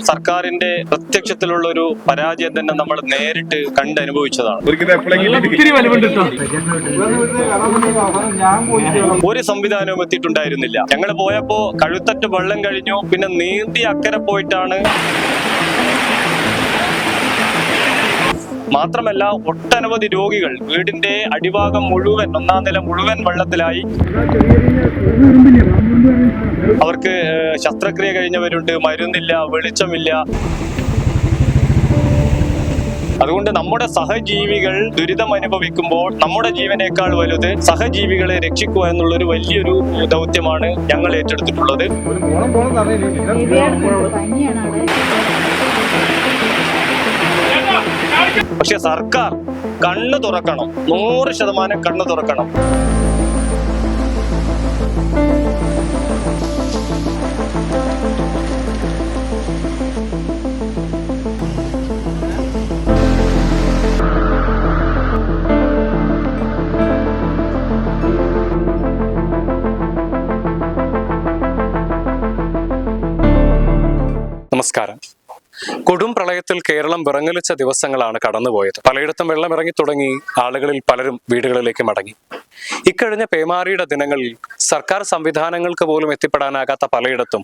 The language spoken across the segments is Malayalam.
സർക്കാരിന്റെ പ്രത്യക്ഷത്തിലുള്ള ഒരു പരാജയം തന്നെ നമ്മൾ നേരിട്ട് കണ്ടനുഭവിച്ചതാണ്. ഒരു സംവിധാനവും എത്തിയിട്ടുണ്ടായിരുന്നില്ല. ഞങ്ങൾ പോയപ്പോ കഴുത്തറ്റ് വെള്ളം കഴിഞ്ഞു, പിന്നെ നീന്തി അക്കരെ പോയിട്ടാണ്. മാത്രമല്ല ഒട്ടനവധി രോഗികൾ വീടിന്റെ അടിഭാഗം മുഴുവൻ, ഒന്നാം നില മുഴുവൻ വെള്ളത്തിലായി. അവർക്ക് ശസ്ത്രക്രിയ കഴിഞ്ഞവരുണ്ട്, മരുന്നില്ല, വെളിച്ചമില്ല. അതുകൊണ്ട് നമ്മുടെ സഹജീവികൾ ദുരിതം അനുഭവിക്കുമ്പോൾ നമ്മുടെ ജീവനേക്കാൾ വലുത് സഹജീവികളെ രക്ഷിക്കുക എന്നുള്ളൊരു വലിയൊരു ദൗത്യമാണ് ഞങ്ങൾ ഏറ്റെടുത്തിട്ടുള്ളത്. പക്ഷെ സർക്കാർ കണ്ണു തുറക്കണം, 100% കണ്ണു തുറക്കണം. നമസ്കാരം. കൊടും പ്രളയത്തിൽ കേരളം വിറങ്ങലിച്ച ദിവസങ്ങളാണ് കടന്നുപോയത്. പലയിടത്തും വെള്ളം ഇറങ്ങി തുടങ്ങി. ആളുകളിൽ പലരും വീടുകളിലേക്ക് മടങ്ങി. ഇക്കഴിഞ്ഞ പേമാരിയുടെ ദിനങ്ങളിൽ സർക്കാർ സംവിധാനങ്ങൾക്ക് പോലും എത്തിപ്പെടാനാകാത്ത പലയിടത്തും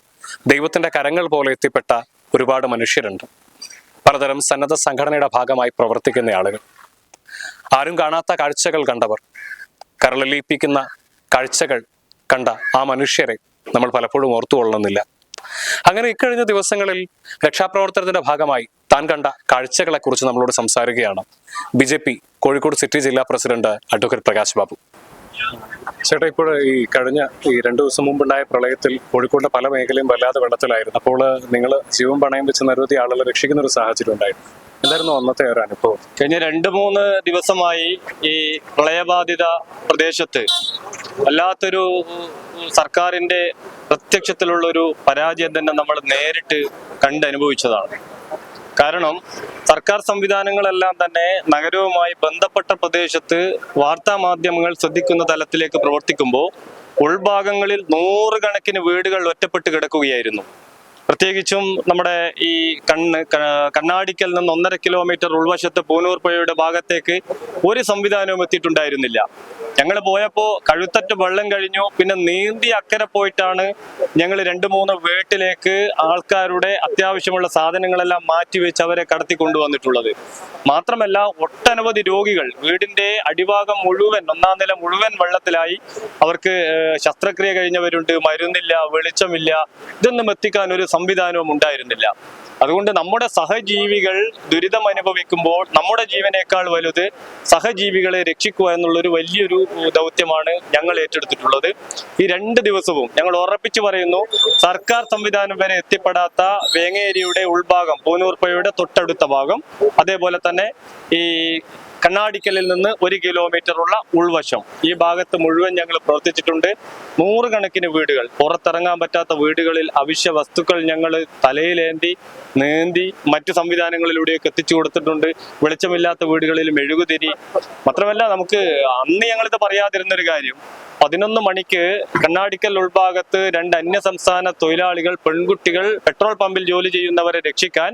ദൈവത്തിന്റെ കരങ്ങൾ പോലെ എത്തിപ്പെട്ട ഒരുപാട് മനുഷ്യരുണ്ട്. പലതരം സന്നദ്ധ സംഘടനയുടെ ഭാഗമായി പ്രവർത്തിക്കുന്ന ആളുകൾ, ആരും കാണാത്ത കാഴ്ചകൾ കണ്ടവർ, കരളലിയിപ്പിക്കുന്ന കാഴ്ചകൾ കണ്ട ആ മനുഷ്യരെ നമ്മൾ പലപ്പോഴും ഓർത്തുകൊള്ളുന്നില്ല. അങ്ങനെ ഇക്കഴിഞ്ഞ ദിവസങ്ങളിൽ രക്ഷാപ്രവർത്തനത്തിന്റെ ഭാഗമായി താൻ കണ്ട കാഴ്ചകളെ കുറിച്ച് നമ്മളോട് സംസാരിക്കുകയാണ് BJP കോഴിക്കോട് സിറ്റി ജില്ലാ പ്രസിഡന്റ് അഡ്വക്കേറ്റ് പ്രകാശ് ബാബു. ചേട്ടാ, ഇപ്പോൾ ഈ കഴിഞ്ഞ 2 ദിവസം മുമ്പുണ്ടായ പ്രളയത്തിൽ കോഴിക്കോടിന്റെ പല മേഖലയും വല്ലാതെ വെള്ളത്തിലായിരുന്നു. അപ്പോൾ നിങ്ങൾ ജീവൻ പണയം വെച്ച് നിരവധി ആളുകളെ രക്ഷിക്കുന്ന ഒരു സാഹചര്യം ഉണ്ടായിരുന്നു. എന്തായിരുന്നു അന്നത്തെ ഒരു അനുഭവം? കഴിഞ്ഞ 2-3 ദിവസമായി ഈ പ്രളയബാധിത പ്രദേശത്ത് വല്ലാത്തൊരു സർക്കാരിന്റെ പ്രത്യക്ഷത്തിലുള്ള ഒരു പരാജയം തന്നെ നമ്മൾ നേരിട്ട് കണ്ടനുഭവിച്ചതാണ്. കാരണം സർക്കാർ സംവിധാനങ്ങളെല്ലാം തന്നെ നഗരവുമായി ബന്ധപ്പെട്ട പ്രദേശത്ത് വാർത്താ മാധ്യമങ്ങൾ ശ്രദ്ധിക്കുന്ന തലത്തിലേക്ക് പ്രവർത്തിക്കുമ്പോൾ ഉൾഭാഗങ്ങളിൽ 100 കണക്കിന് വീടുകൾ ഒറ്റപ്പെട്ട് കിടക്കുകയായിരുന്നു. പ്രത്യേകിച്ചും നമ്മുടെ ഈ കണ്ണാടിക്കൽ നിന്ന് 1.5 കിലോമീറ്റർ ഉൾവശത്ത് പൂനൂർ പുഴയുടെ ഭാഗത്തേക്ക് ഒരു സംവിധാനവും എത്തിയിട്ടുണ്ടായിരുന്നില്ല. ഞങ്ങൾ പോയപ്പോ കഴുത്തറ്റ് വെള്ളം കഴിഞ്ഞു, പിന്നെ നീന്തി അക്കരെ പോയിട്ടാണ് ഞങ്ങൾ 2-3 വീട്ടിലേക്ക് ആൾക്കാരുടെ അത്യാവശ്യമുള്ള സാധനങ്ങളെല്ലാം മാറ്റിവെച്ച് അവരെ കടത്തി കൊണ്ടുവന്നിട്ടുള്ളത്. മാത്രമല്ല ഒട്ടനവധി രോഗികൾ വീടിന്റെ അടിഭാഗം മുഴുവൻ, ഒന്നാം നില മുഴുവൻ വെള്ളത്തിലായി. അവർക്ക് ശസ്ത്രക്രിയ കഴിഞ്ഞവരുണ്ട്, മരുന്നില്ല, വെളിച്ചമില്ല. ഇതൊന്നും എത്തിക്കാൻ ഒരു സംവിധാനവും ഉണ്ടായിരുന്നില്ല. അതുകൊണ്ട് നമ്മുടെ സഹജീവികൾ ദുരിതം അനുഭവിക്കുമ്പോൾ നമ്മുടെ ജീവനേക്കാൾ വലുത് സഹജീവികളെ രക്ഷിക്കുക എന്നുള്ളൊരു വലിയൊരു ദൗത്യമാണ് ഞങ്ങൾ ഏറ്റെടുത്തിട്ടുള്ളത്. ഈ 2 ദിവസവും ഞങ്ങൾ ഉറപ്പിച്ചു പറയുന്നു, സർക്കാർ സംവിധാനം വരെ എത്തിപ്പെടാത്ത വേങ്ങേരിയുടെ ഉൾഭാഗം, പൂനൂർ പുഴയുടെ തൊട്ടടുത്ത ഭാഗം, അതേപോലെ തന്നെ ഈ കണ്ണാടിക്കലിൽ നിന്ന് 1 കിലോമീറ്ററുള്ള ഉൾവശം, ഈ ഭാഗത്ത് മുഴുവൻ ഞങ്ങൾ പ്രവർത്തിച്ചിട്ടുണ്ട്. 100 കണക്കിന് വീടുകൾ, പുറത്തിറങ്ങാൻ പറ്റാത്ത വീടുകളിൽ അവശ്യ വസ്തുക്കൾ ഞങ്ങൾ തലയിലേന്തി നീന്തി മറ്റു സംവിധാനങ്ങളിലൂടെയൊക്കെ എത്തിച്ചു കൊടുത്തിട്ടുണ്ട്. വെളിച്ചമില്ലാത്ത വീടുകളിൽ മെഴുകുതിരി. മാത്രമല്ല, നമുക്ക് അന്ന് ഞങ്ങളിത് പറയാതിരുന്നൊരു കാര്യം, 11 മണിക്ക് കണ്ണാടിക്കൽ ഉൾഭാഗത്ത് 2 അന്യസംസ്ഥാന തൊഴിലാളികൾ, പെൺകുട്ടികൾ, പെട്രോൾ പമ്പിൽ ജോലി ചെയ്യുന്നവരെ രക്ഷിക്കാൻ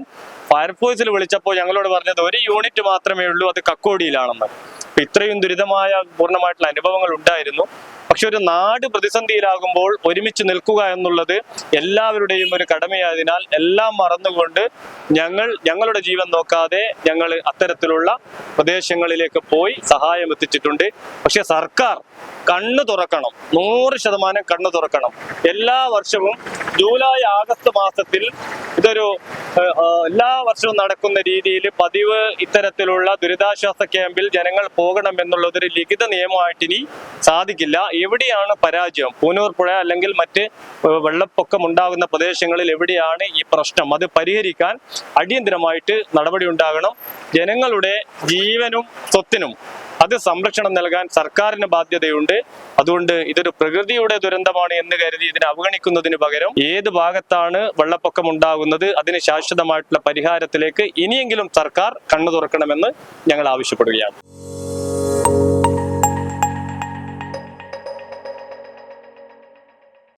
ഫയർഫോഴ്സിൽ വിളിച്ചപ്പോൾ ഞങ്ങളോട് പറഞ്ഞത് 1 യൂണിറ്റ് മാത്രമേ ഉള്ളൂ, അത് കക്കോടിയിലാണെന്ന്. അപ്പൊ ഇത്രയും ദുരിതമായ പൂർണ്ണമായിട്ടുള്ള അനുഭവങ്ങൾ ഉണ്ടായിരുന്നു. പക്ഷെ ഒരു നാട് പ്രതിസന്ധിയിലാകുമ്പോൾ ഒരുമിച്ച് നിൽക്കുക എന്നുള്ളത് എല്ലാവരുടെയും ഒരു കടമയായതിനാൽ എല്ലാം മറന്നുകൊണ്ട് ഞങ്ങളുടെ ജീവൻ നോക്കാതെ ഞങ്ങൾ അത്തരത്തിലുള്ള പ്രദേശങ്ങളിലേക്ക് പോയി സഹായം എത്തിച്ചിട്ടുണ്ട്. പക്ഷെ സർക്കാർ കണ്ണു തുറക്കണം, 100% കണ്ണു തുറക്കണം. എല്ലാ വർഷവും ജൂലൈ ആഗസ്റ്റ് മാസത്തിൽ ഇതൊരു എല്ലാ വർഷവും നടക്കുന്ന രീതിയിൽ പതിവ് ഇത്തരത്തിലുള്ള ദുരിതാശ്വാസ ക്യാമ്പിൽ ജനങ്ങൾ പോകണം എന്നുള്ളതൊരു ലിഖിത നിയമമായിട്ട് ഇനി സാധിക്കില്ല. എവിടെയാണ് പരാജയം? പൂനൂർ പുഴ അല്ലെങ്കിൽ മറ്റ് വെള്ളപ്പൊക്കം ഉണ്ടാകുന്ന പ്രദേശങ്ങളിൽ എവിടെയാണ് ഈ പ്രശ്നം? അത് പരിഹരിക്കാൻ അടിയന്തരമായിട്ട് നടപടി ഉണ്ടാകണം. ജനങ്ങളുടെ ജീവനും സ്വത്തിനും അത് സംരക്ഷണം നൽകാൻ സർക്കാരിന് ബാധ്യതയുണ്ട്. അതുകൊണ്ട് ഇതൊരു പ്രകൃതിയുടെ ദുരന്തമാണ് എന്ന് കരുതി ഇതിനെ അവഗണിക്കുന്നതിന് പകരം ഏത് ഭാഗത്താണ് വെള്ളപ്പൊക്കം ഉണ്ടാകുന്നത് അതിന് ശാശ്വതമായിട്ടുള്ള പരിഹാരത്തിലേക്ക് ഇനിയെങ്കിലും സർക്കാർ കണ്ണു തുറക്കണമെന്ന് ഞങ്ങൾ ആവശ്യപ്പെടുകയാണ്.